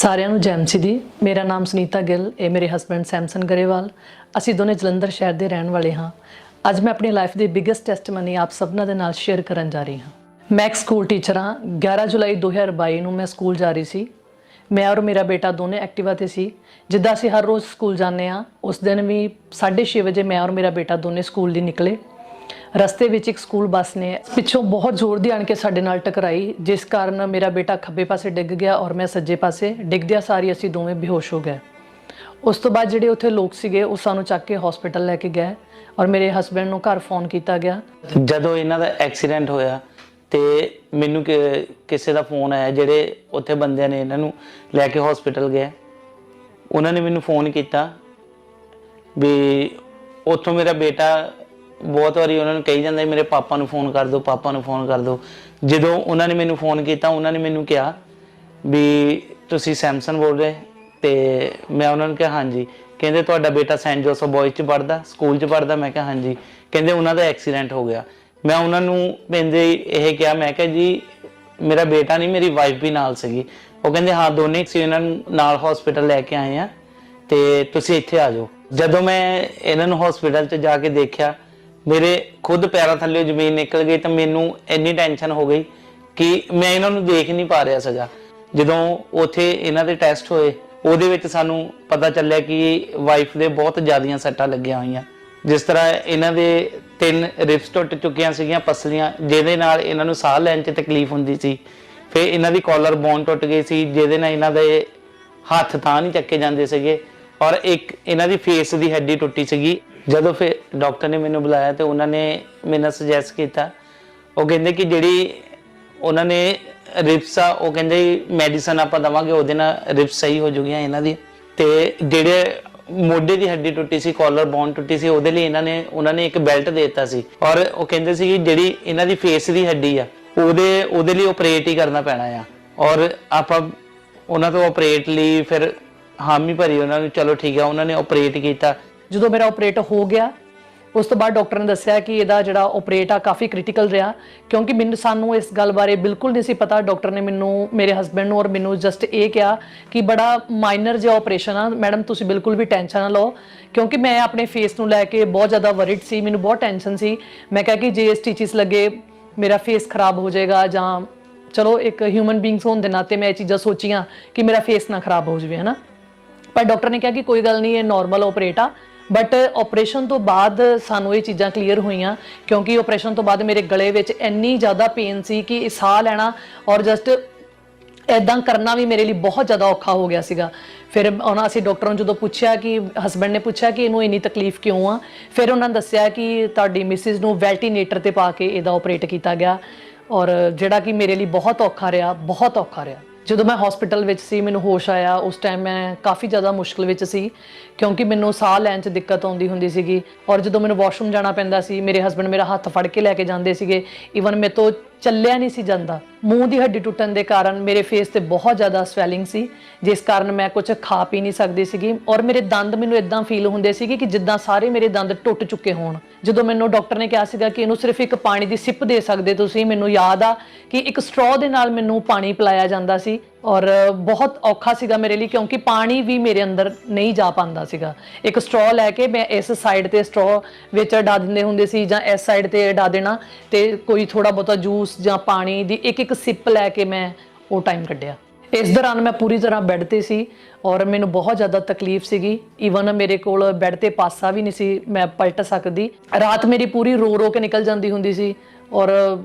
ਸਾਰਿਆਂ ਨੂੰ ਜੈਮਸੀ ਦੀ। ਮੇਰਾ ਨਾਮ ਸੁਨੀਤਾ ਗਿੱਲ, ਇਹ ਮੇਰੇ ਹਸਬੈਂਡ ਸੈਮਸਨ ਗਰੇਵਾਲ। ਅਸੀਂ ਦੋਨੇ ਜਲੰਧਰ ਸ਼ਹਿਰ ਦੇ ਰਹਿਣ ਵਾਲੇ ਹਾਂ। ਅੱਜ ਮੈਂ ਆਪਣੀ ਲਾਈਫ ਦੀ ਬਿਗੇਸਟ ਟੈਸਟਮਨੀ ਆਪ ਸਭਨਾਂ ਦੇ ਨਾਲ ਸ਼ੇਅਰ ਕਰਨ ਜਾ ਰਹੀ ਹਾਂ। ਮੈਂ ਇੱਕ ਸਕੂਲ ਟੀਚਰ ਹਾਂ। 11 ਜੁਲਾਈ 2022 ਨੂੰ ਮੈਂ ਸਕੂਲ ਜਾ ਰਹੀ ਸੀ। ਮੈਂ ਔਰ ਮੇਰਾ ਬੇਟਾ ਦੋਨੇ ਐਕਟਿਵਾ ਤੇ ਸੀ। ਜਿੱਦਾਂ ਅਸੀਂ ਹਰ ਰੋਜ਼ ਸਕੂਲ ਜਾਂਦੇ ਹਾਂ, ਉਸ ਦਿਨ ਵੀ 6:30 ਵਜੇ ਮੈਂ ਔਰ ਮੇਰਾ ਬੇਟਾ ਦੋਨੇ ਸਕੂਲ ਲਈ ਨਿਕਲੇ। ਰਸਤੇ ਵਿੱਚ ਇੱਕ ਸਕੂਲ ਬੱਸ ਨੇ ਪਿੱਛੋਂ ਬਹੁਤ ਜ਼ੋਰ ਦੀ ਆਣ ਕੇ ਸਾਡੇ ਨਾਲ ਟਕਰਾਈ, ਜਿਸ ਕਾਰਨ ਮੇਰਾ ਬੇਟਾ ਖੱਬੇ ਪਾਸੇ ਡਿੱਗ ਗਿਆ ਔਰ ਮੈਂ ਸੱਜੇ ਪਾਸੇ। ਡਿੱਗਦਿਆਂ ਸਾਰੀ ਅਸੀਂ ਦੋਵੇਂ ਬੇਹੋਸ਼ ਹੋ ਗਏ। ਉਸ ਤੋਂ ਬਾਅਦ ਜਿਹੜੇ ਉੱਥੇ ਲੋਕ ਸੀਗੇ ਉਹ ਸਾਨੂੰ ਚੱਕ ਕੇ ਹਸਪੀਟਲ ਲੈ ਕੇ ਗਏ ਔਰ ਮੇਰੇ ਹਸਬੈਂਡ ਨੂੰ ਘਰ ਫੋਨ ਕੀਤਾ ਗਿਆ। ਜਦੋਂ ਇਹਨਾਂ ਦਾ ਐਕਸੀਡੈਂਟ ਹੋਇਆ ਤੇ ਮੈਨੂੰ ਕਿਸੇ ਦਾ ਫੋਨ ਆਇਆ, ਜਿਹੜੇ ਉੱਥੇ ਬੰਦਿਆਂ ਨੇ ਇਹਨਾਂ ਨੂੰ ਲੈ ਕੇ ਹਸਪੀਟਲ ਗਏ। ਉਹਨਾਂ ਨੇ ਮੈਨੂੰ ਫੋਨ ਕੀਤਾ ਵੀ ਉੱਥੋਂ ਮੇਰਾ ਬੇਟਾ ਬਹੁਤ ਵਾਰੀ ਉਹਨਾਂ ਨੂੰ ਕਹੀ ਜਾਂਦਾ ਮੇਰੇ ਪਾਪਾ ਨੂੰ ਫੋਨ ਕਰ ਦਿਓ, ਪਾਪਾ ਨੂੰ ਫੋਨ ਕਰ ਦਿਓ। ਜਦੋਂ ਉਹਨਾਂ ਨੇ ਮੈਨੂੰ ਫੋਨ ਕੀਤਾ, ਉਹਨਾਂ ਨੇ ਮੈਨੂੰ ਕਿਹਾ ਵੀ ਤੁਸੀਂ ਸੈਮਸਨ ਬੋਲ ਰਹੇ? ਤੇ ਮੈਂ ਉਹਨਾਂ ਨੂੰ ਕਿਹਾ ਹਾਂਜੀ। ਕਹਿੰਦੇ ਤੁਹਾਡਾ ਬੇਟਾ ਸੈਂਟ ਜੋਸਫ ਬॉयਜ਼ 'ਚ ਪੜ੍ਹਦਾ, ਸਕੂਲ 'ਚ ਪੜ੍ਹਦਾ? ਮੈਂ ਕਿਹਾ ਹਾਂਜੀ। ਕਹਿੰਦੇ ਉਹਨਾਂ ਦਾ ਐਕਸੀਡੈਂਟ ਹੋ ਗਿਆ। ਮੈਂ ਉਹਨਾਂ ਨੂੰ ਪੈਂਦੇ ਇਹ ਕਿਹਾ, ਮੈਂ ਕਿਹਾ ਜੀ ਮੇਰਾ ਬੇਟਾ ਨਹੀਂ, ਮੇਰੀ ਵਾਈਫ ਵੀ ਨਾਲ ਸੀਗੀ। ਉਹ ਕਹਿੰਦੇ ਹਾਂ ਦੋਨੇ ਸੀ, ਇਹਨਾਂ ਨੂੰ ਨਾਲ ਹਸਪੀਟਲ ਲੈ ਕੇ ਆਏ ਆ ਤੇ ਤੁਸੀਂ ਇੱਥੇ ਆ ਜਾਓ। ਜਦੋਂ ਮੈਂ ਇਹਨਾਂ ਨੂੰ ਹਸਪੀਟਲ 'ਚ ਜਾ ਕੇ ਦੇਖਿਆ, ਮੇਰੇ ਖੁਦ ਪੈਰਾਂ ਥੱਲੇ ਜ਼ਮੀਨ ਨਿਕਲ ਗਈ। ਤਾਂ ਮੈਨੂੰ ਇੰਨੀ ਟੈਨਸ਼ਨ ਹੋ ਗਈ ਕਿ ਮੈਂ ਇਹਨਾਂ ਨੂੰ ਦੇਖ ਨਹੀਂ ਪਾ ਰਿਹਾ ਸੀਗਾ। ਜਦੋਂ ਉੱਥੇ ਇਹਨਾਂ ਦੇ ਟੈਸਟ ਹੋਏ, ਉਹਦੇ ਵਿੱਚ ਸਾਨੂੰ ਪਤਾ ਚੱਲਿਆ ਕਿ ਵਾਈਫ ਦੇ ਬਹੁਤ ਜ਼ਿਆਦੀਆਂ ਸੱਟਾਂ ਲੱਗੀਆਂ ਹੋਈਆਂ। ਜਿਸ ਤਰ੍ਹਾਂ ਇਹਨਾਂ ਦੇ 3 ਰਿਬਸ ਟੁੱਟ ਚੁੱਕੀਆਂ ਸੀਗੀਆਂ, ਪਸਲੀਆਂ, ਜਿਹਦੇ ਨਾਲ ਇਹਨਾਂ ਨੂੰ ਸਾਹ ਲੈਣ 'ਚ ਤਕਲੀਫ ਹੁੰਦੀ ਸੀ। ਫਿਰ ਇਹਨਾਂ ਦੀ ਕਾਲਰ ਬੋਨ ਟੁੱਟ ਗਈ ਸੀ, ਜਿਹਦੇ ਨਾਲ ਇਹਨਾਂ ਦੇ ਹੱਥ ਤਾਂ ਨਹੀਂ ਚੱਕੇ ਜਾਂਦੇ ਸੀਗੇ। ਔਰ ਇੱਕ ਇਹਨਾਂ ਦੀ ਫੇਸ ਦੀ ਹੱਡੀ ਟੁੱਟੀ ਸੀਗੀ। ਜਦੋਂ ਫਿਰ ਡਾਕਟਰ ਨੇ ਮੈਨੂੰ ਬੁਲਾਇਆ ਤੇ ਉਹਨਾਂ ਨੇ ਮੈਨੂੰ ਸੁਜੈਸਟ ਕੀਤਾ, ਉਹ ਕਹਿੰਦੇ ਕਿ ਜਿਹੜੀ ਉਹਨਾਂ ਨੇ ਰਿਬਸ ਆ, ਉਹ ਕਹਿੰਦੇ ਮੈਡੀਸਨ ਆਪਾਂ ਦੇਵਾਂਗੇ, ਉਹਦੇ ਨਾਲ ਰਿਬਸ ਸਹੀ ਹੋ ਜੂਗੀਆਂ ਇਹਨਾਂ ਦੀ। ਤੇ ਜਿਹੜੇ ਮੋਢੇ ਦੀ ਹੱਡੀ ਟੁੱਟੀ ਸੀ, ਕਾਲਰ ਬੋਨ ਟੁੱਟੀ ਸੀ, ਉਹਦੇ ਲਈ ਉਹਨਾਂ ਨੇ ਇੱਕ ਬੈਲਟ ਦੇ ਦਿੱਤਾ ਸੀ। ਔਰ ਉਹ ਕਹਿੰਦੇ ਸੀ ਕਿ ਜਿਹੜੀ ਇਹਨਾਂ ਦੀ ਫੇਸ ਦੀ ਹੱਡੀ ਆ, ਉਹਦੇ ਲਈ ਆਪਰੇਟ ਹੀ ਕਰਨਾ ਪੈਣਾ ਆ। ਔਰ ਆਪਾਂ ਉਹਨਾਂ ਤੋਂ ਆਪਰੇਟ ਲਈ ਫਿਰ ਹਾਮੀ ਭਰੀ ਉਹਨਾਂ ਨੂੰ। ਚਲੋ ਠੀਕ ਆ, ਉਹਨਾਂ ਨੇ ਆਪਰੇਟ ਕੀਤਾ। ਜਦੋਂ ਮੇਰਾ ਆਪਰੇਟ ਹੋ ਗਿਆ, ਉਸ ਤੋਂ ਬਾਅਦ ਡਾਕਟਰ ਨੇ ਦੱਸਿਆ ਕਿ ਇਹਦਾ ਜਿਹੜਾ ਆਪਰੇਟ ਆ ਕਾਫੀ ਕ੍ਰਿਟੀਕਲ ਰਿਹਾ, ਕਿਉਂਕਿ ਸਾਨੂੰ ਇਸ ਗੱਲ ਬਾਰੇ ਬਿਲਕੁਲ ਨਹੀਂ ਸੀ ਪਤਾ। ਡਾਕਟਰ ਨੇ ਮੈਨੂੰ, ਮੇਰੇ ਹਸਬੈਂਡ ਨੂੰ ਔਰ ਮੈਨੂੰ ਜਸਟ ਇਹ ਕਿਹਾ ਕਿ ਬੜਾ ਮਾਈਨਰ ਜਿਹਾ ਆਪਰੇਸ਼ਨ ਆ, ਮੈਡਮ ਤੁਸੀਂ ਬਿਲਕੁਲ ਵੀ ਟੈਨਸ਼ਨ ਨਾ ਲਓ। ਕਿਉਂਕਿ ਮੈਂ ਆਪਣੇ ਫੇਸ ਨੂੰ ਲੈ ਕੇ ਬਹੁਤ ਜ਼ਿਆਦਾ ਵਰਿਡ ਸੀ, ਮੈਨੂੰ ਬਹੁਤ ਟੈਨਸ਼ਨ ਸੀ। ਮੈਂ ਕਿਹਾ ਕਿ ਜੇ ਸਟਿਚਸ ਲੱਗੇ ਮੇਰਾ ਫੇਸ ਖਰਾਬ ਹੋ ਜਾਏਗਾ, ਜਾਂ ਚਲੋ ਇੱਕ ਹਿਊਮਨ ਬੀਇੰਗਸ ਹੋਣ ਦੇ ਨਾਤੇ ਮੈਂ ਇਹ ਚੀਜ਼ਾਂ ਸੋਚੀਆਂ ਕਿ ਮੇਰਾ ਫੇਸ ਨਾ ਖਰਾਬ ਹੋ ਜਾਵੇ, ਹੈ ਨਾ। ਪਰ ਡਾਕਟਰ ਨੇ ਕਿਹਾ ਕਿ ਕੋਈ ਗੱਲ ਨਹੀਂ, ਇਹ ਨੋਰਮਲ ਆਪਰੇਟ ਆ। ਬਟ ਆਪਰੇਸ਼ਨ ਤੋਂ ਬਾਅਦ ਸਾਨੂੰ ਇਹ ਚੀਜ਼ਾਂ ਕਲੀਅਰ ਹੋਈਆਂ, ਕਿਉਂਕਿ ਆਪਰੇਸ਼ਨ ਤੋਂ ਬਾਅਦ ਮੇਰੇ ਗਲੇ ਵਿੱਚ ਇੰਨੀ ਜ਼ਿਆਦਾ ਪੇਨ ਸੀ ਕਿ ਸਾਹ ਲੈਣਾ ਔਰ ਜਸਟ ਇੱਦਾਂ ਕਰਨਾ ਵੀ ਮੇਰੇ ਲਈ ਬਹੁਤ ਜ਼ਿਆਦਾ ਔਖਾ ਹੋ ਗਿਆ ਸੀਗਾ। ਫਿਰ ਅਸੀਂ ਡਾਕਟਰ ਨੂੰ ਜਦੋਂ ਪੁੱਛਿਆ, ਕਿ ਹਸਬੈਂਡ ਨੇ ਪੁੱਛਿਆ ਕਿ ਇਹਨੂੰ ਇੰਨੀ ਤਕਲੀਫ ਕਿਉਂ ਆ, ਫਿਰ ਉਹਨਾਂ ਨੇ ਦੱਸਿਆ ਕਿ ਤੁਹਾਡੀ ਮਿਸਿਸ ਨੂੰ ਵੈਂਟੀਲੇਟਰ ਤੇ ਪਾ ਕੇ ਇਹਦਾ ਆਪਰੇਟ ਕੀਤਾ ਗਿਆ, ਔਰ ਜਿਹੜਾ ਕਿ ਮੇਰੇ ਲਈ ਬਹੁਤ ਔਖਾ ਰਿਹਾ, ਬਹੁਤ ਔਖਾ ਰਿਹਾ। ਜਦੋਂ ਮੈਂ ਹਸਪੀਟਲ ਵਿੱਚ ਸੀ, ਮੈਨੂੰ ਹੋਸ਼ ਆਇਆ, ਉਸ ਟਾਈਮ ਮੈਂ ਕਾਫੀ ਜ਼ਿਆਦਾ ਮੁਸ਼ਕਿਲ ਵਿੱਚ ਸੀ, ਕਿਉਂਕਿ ਮੈਨੂੰ ਸਾਹ ਲੈਣ 'ਚ ਦਿੱਕਤ ਆਉਂਦੀ ਹੁੰਦੀ ਸੀਗੀ। ਔਰ ਜਦੋਂ ਮੈਨੂੰ ਵਾਸ਼ਰੂਮ ਜਾਣਾ ਪੈਂਦਾ ਸੀ, ਮੇਰੇ ਹਸਬੈਂਡ ਮੇਰਾ ਹੱਥ ਫੜ ਕੇ ਲੈ ਕੇ ਜਾਂਦੇ ਸੀਗੇ। ਈਵਨ ਮੇਰੇ ਤੋਂ ਚੱਲਿਆ ਨਹੀਂ ਸੀ ਜਾਂਦਾ। ਮੂੰਹ ਦੀ ਹੱਡੀ ਟੁੱਟਣ ਦੇ ਕਾਰਨ ਮੇਰੇ ਫੇਸ ਤੇ ਬਹੁਤ ਜ਼ਿਆਦਾ ਸਵੈਲਿੰਗ ਸੀ, ਜਿਸ ਕਾਰਨ ਮੈਂ ਕੁਝ ਖਾ ਪੀ ਨਹੀਂ ਸਕਦੀ ਸੀਗੀ। ਔਰ ਮੇਰੇ ਦੰਦ, ਮੈਨੂੰ ਇਦਾਂ ਫੀਲ ਹੁੰਦੇ ਸੀਗੇ ਕਿ ਜਿੱਦਾਂ ਸਾਰੇ ਮੇਰੇ ਦੰਦ ਟੁੱਟ ਚੁੱਕੇ ਹੋਣ। ਜਦੋਂ ਮੈਨੂੰ ਡਾਕਟਰ ਨੇ ਕਿਹਾ ਸੀਗਾ ਕਿ ਇਹਨੂੰ ਸਿਰਫ ਇੱਕ ਪਾਣੀ ਦੀ ਸਿਪ ਦੇ ਸਕਦੇ ਤੁਸੀਂ, ਮੈਨੂੰ ਯਾਦ ਆ ਕਿ ਇੱਕ ਸਟ੍ਰੋ ਦੇ ਨਾਲ ਮੈਨੂੰ ਪਾਣੀ ਪਿਲਾਇਆ ਜਾਂਦਾ ਸੀ। ਔਰ ਬਹੁਤ ਔਖਾ ਸੀਗਾ ਮੇਰੇ ਲਈ, ਕਿਉਂਕਿ ਪਾਣੀ ਵੀ ਮੇਰੇ ਅੰਦਰ ਨਹੀਂ ਜਾ ਪਾਉਂਦਾ ਸੀਗਾ। ਇੱਕ ਸਟ੍ਰੋ ਲੈ ਕੇ ਮੈਂ ਇਸ ਸਾਈਡ ਤੇ ਸਟ੍ਰੋ ਵਿੱਚ ਅਡਾ ਦਿੰਦੇ ਹੁੰਦੇ ਸੀ, ਜਾਂ ਇਸ ਸਾਈਡ ਤੇ ਅਡਾ ਦੇਣਾ, ਤੇ ਕੋਈ ਥੋੜਾ ਬਹੁਤਾ ਜੂਸ ਜਾਂ ਪਾਣੀ ਦੀ ਇੱਕ ਸਿਪ ਲੈ ਕੇ ਮੈਂ ਉਹ ਟਾਈਮ ਕੱਢਿਆ। ਇਸ ਦੌਰਾਨ ਮੈਂ ਪੂਰੀ ਤਰ੍ਹਾਂ ਬੈੱਡ ਤੇ ਸੀ ਔਰ ਮੈਨੂੰ ਬਹੁਤ ਜ਼ਿਆਦਾ ਤਕਲੀਫ ਸੀਗੀ। ਈਵਨ ਮੇਰੇ ਕੋਲ ਬੈੱਡ ਤੇ ਪਾਸਾ ਵੀ ਨਹੀਂ ਸੀ ਮੈਂ ਪਲਟ ਸਕਦੀ। ਰਾਤ ਮੇਰੀ ਪੂਰੀ ਰੋ ਰੋ ਕੇ ਨਿਕਲ ਜਾਂਦੀ ਹੁੰਦੀ ਸੀ, ਔਰ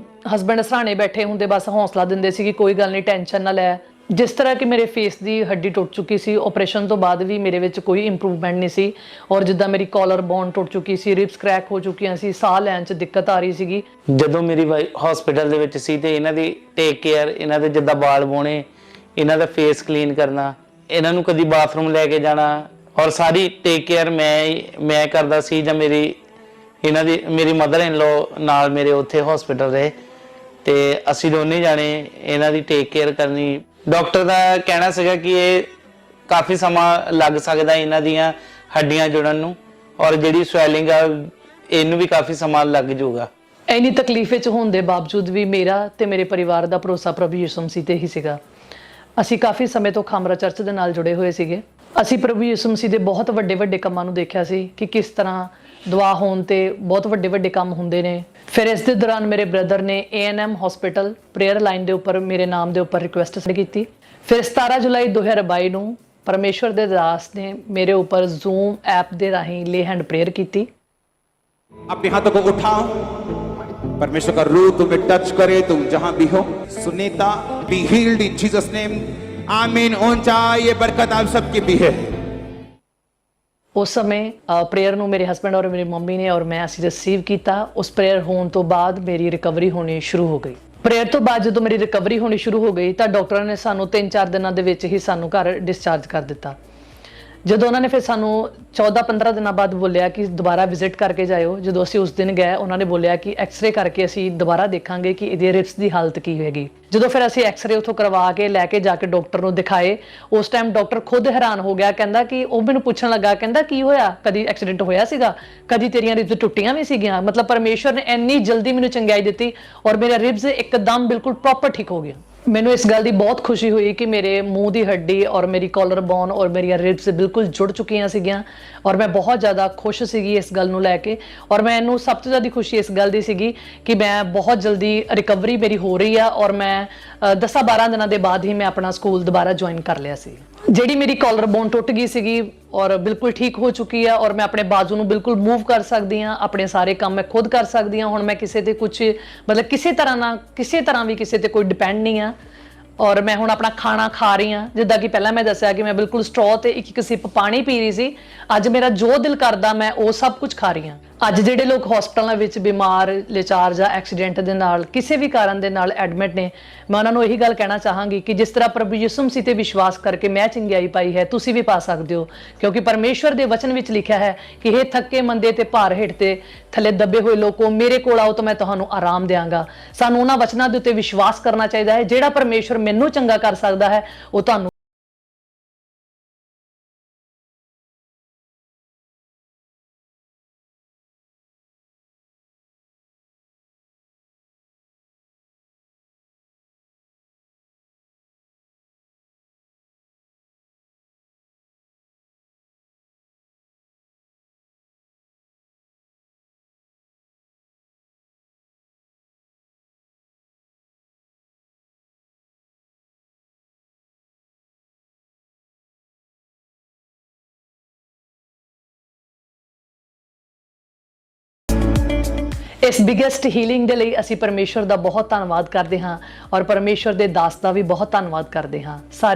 ਹਸਬੈਂਡ ਸਰਾਣੇ ਬੈਠੇ ਹੁੰਦੇ, ਬਸ ਹੌਸਲਾ ਦਿੰਦੇ ਸੀ ਕਿ ਕੋਈ ਗੱਲ ਨਹੀਂ, ਟੈਨਸ਼ਨ ਨਾ ਲੈ। ਜਿਸ ਤਰ੍ਹਾਂ ਕਿ ਮੇਰੇ ਫੇਸ ਦੀ ਹੱਡੀ ਟੁੱਟ ਚੁੱਕੀ ਸੀ, ਆਪਰੇਸ਼ਨ ਤੋਂ ਬਾਅਦ ਵੀ ਮੇਰੇ ਵਿੱਚ ਕੋਈ ਇੰਪਰੂਵਮੈਂਟ ਨਹੀਂ ਸੀ। ਔਰ ਜਿੱਦਾਂ ਮੇਰੀ ਕਾਲਰ ਬੋਨ ਟੁੱਟ ਚੁੱਕੀ ਸੀ, ਰਿਬਸ ਕ੍ਰੈਕ ਹੋ ਚੁੱਕੀਆਂ ਸੀ, ਸਾਹ ਲੈਣ 'ਚ ਦਿੱਕਤ ਆ ਰਹੀ ਸੀਗੀ। ਜਦੋਂ ਮੇਰੀ ਹਸਪੀਟਲ ਦੇ ਵਿੱਚ ਸੀ ਤੇ ਇਹਨਾਂ ਦੀ ਟੇਕ ਕੇਅਰ, ਇਹਨਾਂ ਦੇ ਜਿੱਦਾਂ ਵਾਲ ਬੋਣੇ, ਇਹਨਾਂ ਦਾ ਫੇਸ ਕਲੀਨ ਕਰਨਾ, ਇਹਨਾਂ ਨੂੰ ਕਦੀ ਬਾਥਰੂਮ ਲੈ ਕੇ ਜਾਣਾ, ਔਰ ਸਾਰੀ ਟੇਕ ਕੇਅਰ ਮੈਂ ਕਰਦਾ ਸੀ। ਜਾਂ ਮੇਰੀ ਮਦਰ ਇਨ ਲੋ ਨਾਲ ਮੇਰੇ ਉੱਥੇ ਹਸਪੀਟਲ ਰਹੇ, ਤੇ ਅਸੀਂ ਦੋਨੇ ਜਾਣੇ ਇਹਨਾਂ ਦੀ ਟੇਕ ਕੇਅਰ ਕਰਨੀ। ਡਾਕਟਰ ਦਾ ਕਹਿਣਾ ਸੀਗਾ ਕਿ ਇਹ ਕਾਫੀ ਸਮਾਂ ਲੱਗ ਸਕਦਾ ਇਹਨਾਂ ਦੀਆਂ ਹੱਡੀਆਂ ਜੁੜਨ ਨੂੰ, ਔਰ ਜਿਹੜੀ ਸਵੈਲਿੰਗ ਆ ਇਹਨੂੰ ਵੀ ਕਾਫੀ ਸਮਾਂ ਲੱਗ ਜਾਊਗਾ। ਇੰਨੀ ਤਕਲੀਫ ਵਿੱਚ ਹੋਣ ਦੇ ਬਾਵਜੂਦ ਵੀ ਮੇਰਾ ਤੇ ਮੇਰੇ ਪਰਿਵਾਰ ਦਾ ਭਰੋਸਾ ਪ੍ਰਭੂ ਯਿਸੂ ਮਸੀਹ ਤੇ ਹੀ ਸੀਗਾ। ਅਸੀਂ ਕਾਫੀ ਸਮੇਂ ਤੋਂ ਖਾਮਰਾ ਚਰਚ ਦੇ ਨਾਲ ਜੁੜੇ ਹੋਏ ਸੀਗੇ। ਅਸੀਂ ਪ੍ਰਭੂ ਯਿਸੂ ਮਸੀਹ ਦੇ ਬਹੁਤ ਵੱਡੇ ਵੱਡੇ ਕੰਮਾਂ ਨੂੰ ਦੇਖਿਆ ਸੀ ਕਿ ਕਿਸ ਤਰ੍ਹਾਂ ਦੁਆ ਹੋਣ ਤੇ ਬਹੁਤ ਵੱਡੇ ਵੱਡੇ ਕੰਮ ਹੁੰਦੇ ਨੇ। ਫਿਰ ਇਸ ਦੇ ਦੌਰਾਨ ਮੇਰੇ ਬ੍ਰਦਰ ਨੇ A&M ਹਸਪੀਟਲ ਪ੍ਰੇਅਰ ਲਾਈਨ ਦੇ ਉੱਪਰ ਮੇਰੇ ਨਾਮ ਦੇ ਉੱਪਰ ਰਿਕੁਐਸਟ ਕੀਤੀ। ਫਿਰ 17 ਜੁਲਾਈ 2022 ਨੂੰ ਪਰਮੇਸ਼ਵਰ ਦੇ ਦਾਸ ਨੇ ਮੇਰੇ ਉੱਪਰ ਜ਼ੂਮ ਐਪ ਦੇ ਰਾਹੀਂ ਲੇ ਹੈਂਡ ਪ੍ਰੇਅਰ ਕੀਤੀ। अपने हाथों को उठाओ, परमेश्वर का रूह तुम्हें टच करे, तुम जहां भी हो। Sunita, be healed in Jesus name, आमीन। ऊंचा ये बरकत आप सबकी भी है। ਉਸ ਸਮੇਂ ਪ੍ਰੇਅਰ ਨੂੰ ਮੇਰੇ ਹਸਬੰਡ ਔਰ ਮੇਰੀ ਮੰਮੀ ਨੇ ਔਰ ਮੈਂ ਅਸੀਂ ਰਿਸੀਵ ਕੀਤਾ। ਉਸ ਪ੍ਰੇਅਰ ਹੋਣ ਤੋਂ ਬਾਅਦ ਮੇਰੀ ਰਿਕਵਰੀ ਹੋਣੀ ਸ਼ੁਰੂ ਹੋ ਗਈ। ਪ੍ਰੇਅਰ ਤੋਂ ਬਾਅਦ ਜਦੋਂ ਮੇਰੀ ਰਿਕਵਰੀ ਹੋਣੀ ਸ਼ੁਰੂ ਹੋ ਗਈ ਤਾਂ ਡਾਕਟਰਾਂ ਨੇ ਸਾਨੂੰ 3-4 ਦਿਨਾਂ ਦੇ ਵਿੱਚ ਹੀ ਸਾਨੂੰ ਘਰ ਡਿਸਚਾਰਜ ਕਰ ਦਿੱਤਾ। ਜਦੋਂ ਉਹਨਾਂ ਨੇ ਫਿਰ ਸਾਨੂੰ 14-15 ਦਿਨਾਂ ਬਾਅਦ ਬੋਲਿਆ ਕਿ ਦੁਬਾਰਾ ਵਿਜ਼ਿਟ ਕਰਕੇ ਜਾਇਓ। ਜਦੋਂ ਅਸੀਂ ਉਸ ਦਿਨ ਗਏ ਉਹਨਾਂ ਨੇ ਬੋਲਿਆ ਕਿ ਐਕਸ-ਰੇ ਕਰਕੇ ਅਸੀਂ ਦੁਬਾਰਾ ਦੇਖਾਂਗੇ ਕਿ ਇਹਦੇ ਰਿਬਸ ਦੀ ਹਾਲਤ ਕੀ ਹੋਏਗੀ। ਜਦੋਂ ਫਿਰ ਅਸੀਂ ਐਕਸ-ਰੇ ਉੱਥੋਂ ਕਰਵਾ ਕੇ ਲੈ ਕੇ ਜਾ ਕੇ ਡਾਕਟਰ ਨੂੰ ਦਿਖਾਏ, ਉਸ ਟਾਈਮ ਡਾਕਟਰ ਖੁਦ ਹੈਰਾਨ ਹੋ ਗਿਆ। ਕਹਿੰਦਾ ਕਿ ਉਹ ਮੈਨੂੰ ਪੁੱਛਣ ਲੱਗਾ, ਕਹਿੰਦਾ ਕੀ ਹੋਇਆ, ਕਦੀ ਐਕਸੀਡੈਂਟ ਹੋਇਆ ਸੀਗਾ, ਕਦੀ ਤੇਰੀਆਂ ਰਿਬਸ ਟੁੱਟੀਆਂ ਵੀ ਸੀਗੀਆਂ। ਮਤਲਬ ਪਰਮੇਸ਼ਵਰ ਨੇ ਇੰਨੀ ਜਲਦੀ ਮੈਨੂੰ ਚੰਗਿਆਈ ਦਿੱਤੀ ਔਰ ਮੇਰਾ ਰਿਬਸ ਇੱਕਦਮ ਬਿਲਕੁਲ ਪ੍ਰੋਪਰ ਠੀਕ ਹੋ ਗਿਆ। ਮੈਨੂੰ ਇਸ ਗੱਲ ਦੀ ਬਹੁਤ ਖੁਸ਼ੀ ਹੋਈ ਕਿ ਮੇਰੇ ਮੂੰਹ ਦੀ ਹੱਡੀ ਔਰ ਮੇਰੀ ਕਾਲਰ ਬੋਨ ਔਰ ਮੇਰੀਆਂ ਰਿਬਸ ਬਿਲਕੁਲ ਜੁੜ ਚੁੱਕੀਆਂ ਸੀਗੀਆਂ ਔਰ ਮੈਂ ਬਹੁਤ ਜ਼ਿਆਦਾ ਖੁਸ਼ ਸੀਗੀ ਇਸ ਗੱਲ ਨੂੰ ਲੈ ਕੇ। ਔਰ ਮੈਨੂੰ ਸਭ ਤੋਂ ਜ਼ਿਆਦਾ ਖੁਸ਼ੀ ਇਸ ਗੱਲ ਦੀ ਸੀਗੀ ਕਿ ਮੈਂ ਬਹੁਤ ਜਲਦੀ ਰਿਕਵਰੀ ਮੇਰੀ ਹੋ ਰਹੀ ਆ ਔਰ ਮੈਂ 10-12 ਦਿਨਾਂ ਦੇ ਬਾਅਦ ਹੀ ਮੈਂ ਆਪਣਾ ਸਕੂਲ ਦੁਬਾਰਾ ਜੁਆਇਨ ਕਰ ਲਿਆ ਸੀ। ਜਿਹੜੀ ਮੇਰੀ ਕਾਲਰ ਬੋਨ ਟੁੱਟ ਗਈ ਸੀਗੀ ਔਰ ਬਿਲਕੁਲ ਠੀਕ ਹੋ ਚੁੱਕੀ ਆ ਔਰ ਮੈਂ ਆਪਣੇ ਬਾਜ਼ੂ ਨੂੰ ਬਿਲਕੁਲ ਮੂਵ ਕਰ ਸਕਦੀ ਹਾਂ। ਆਪਣੇ ਸਾਰੇ ਕੰਮ ਮੈਂ ਖੁਦ ਕਰ ਸਕਦੀ ਹਾਂ। ਹੁਣ ਮੈਂ ਕਿਸੇ ਤੇ ਕੁਝ ਮਤਲਬ ਕਿਸੇ ਤਰ੍ਹਾਂ ਵੀ ਕਿਸੇ ਤੇ ਕੋਈ ਡਿਪੈਂਡ ਨਹੀਂ ਆ। ਔਰ ਮੈਂ ਹੁਣ ਆਪਣਾ ਖਾਣਾ ਖਾ ਰਹੀ ਹਾਂ। ਜਿੱਦਾਂ ਕਿ ਪਹਿਲਾਂ ਮੈਂ ਦੱਸਿਆ ਕਿ ਮੈਂ ਬਿਲਕੁਲ ਸਟ੍ਰੋ ਤੇ ਇੱਕ ਸਿਪ ਪਾਣੀ ਪੀ ਰਹੀ ਸੀ, ਅੱਜ ਮੇਰਾ ਜੋ ਦਿਲ ਕਰਦਾ ਮੈਂ ਉਹ ਸਭ ਕੁਝ ਖਾ ਰਹੀ ਹਾਂ। ਅੱਜ ਜਿਹੜੇ ਲੋਕ ਹਸਪਤਾਲਾਂ ਵਿੱਚ ਬਿਮਾਰ, ਲਾਚਾਰ ਜਾਂ ਐਕਸੀਡੈਂਟ ਦੇ ਨਾਲ ਕਿਸੇ ਵੀ ਕਾਰਨ ਦੇ ਨਾਲ ਐਡਮਿਟ ਨੇ, ਮੈਂ ਉਹਨਾਂ ਨੂੰ ਇਹੀ ਗੱਲ ਕਹਿਣਾ ਚਾਹਾਂਗੀ ਕਿ ਜਿਸ ਤਰ੍ਹਾਂ ਪ੍ਰਭੂ ਯਿਸੂ ਮਸੀਹ ਤੇ ਵਿਸ਼ਵਾਸ ਕਰਕੇ ਮੈਂ ਚੰਗਿਆਈ ਪਾਈ ਹੈ, ਤੁਸੀਂ ਵੀ ਪਾ ਸਕਦੇ ਹੋ। ਕਿਉਂਕਿ ਪਰਮੇਸ਼ਵਰ ਦੇ ਵਚਨ ਵਿੱਚ ਲਿਖਿਆ ਹੈ ਕਿ ਇਹ ਥੱਕੇ ਮੰਦੇ ਤੇ ਭਾਰ ਹੇਠ ਤੇ ਥੱਲੇ ਦੱਬੇ ਹੋਏ ਲੋਕੋ, ਮੇਰੇ ਕੋਲ ਆਓ ਤਾਂ ਮੈਂ ਤੁਹਾਨੂੰ ਆਰਾਮ ਦਿਆਂਗਾ। ਸਾਨੂੰ ਉਹਨਾਂ ਵਚਨਾਂ ਦੇ ਉੱਤੇ ਵਿਸ਼ਵਾਸ ਕਰਨਾ ਚਾਹੀਦਾ ਹੈ। ਜਿਹੜਾ ਪਰਮੇਸ਼ਵਰ ਮੈਨੂੰ ਚੰਗਾ ਕਰ ਸਕਦਾ ਹੈ ਉਹ ਤੁਹਾਨੂੰ ਇਸ ਬਿਗੇਸਟ ਹੀਲਿੰਗ ਦੇ ਲਈ ਅਸੀਂ ਪਰਮੇਸ਼ਵਰ ਦਾ ਬਹੁਤ ਧੰਨਵਾਦ ਕਰਦੇ ਹਾਂ ਔਰ ਪਰਮੇਸ਼ਵਰ ਦੇ ਦਾਸ ਦਾ ਵੀ ਬਹੁਤ ਧੰਨਵਾਦ ਕਰਦੇ ਹਾਂ।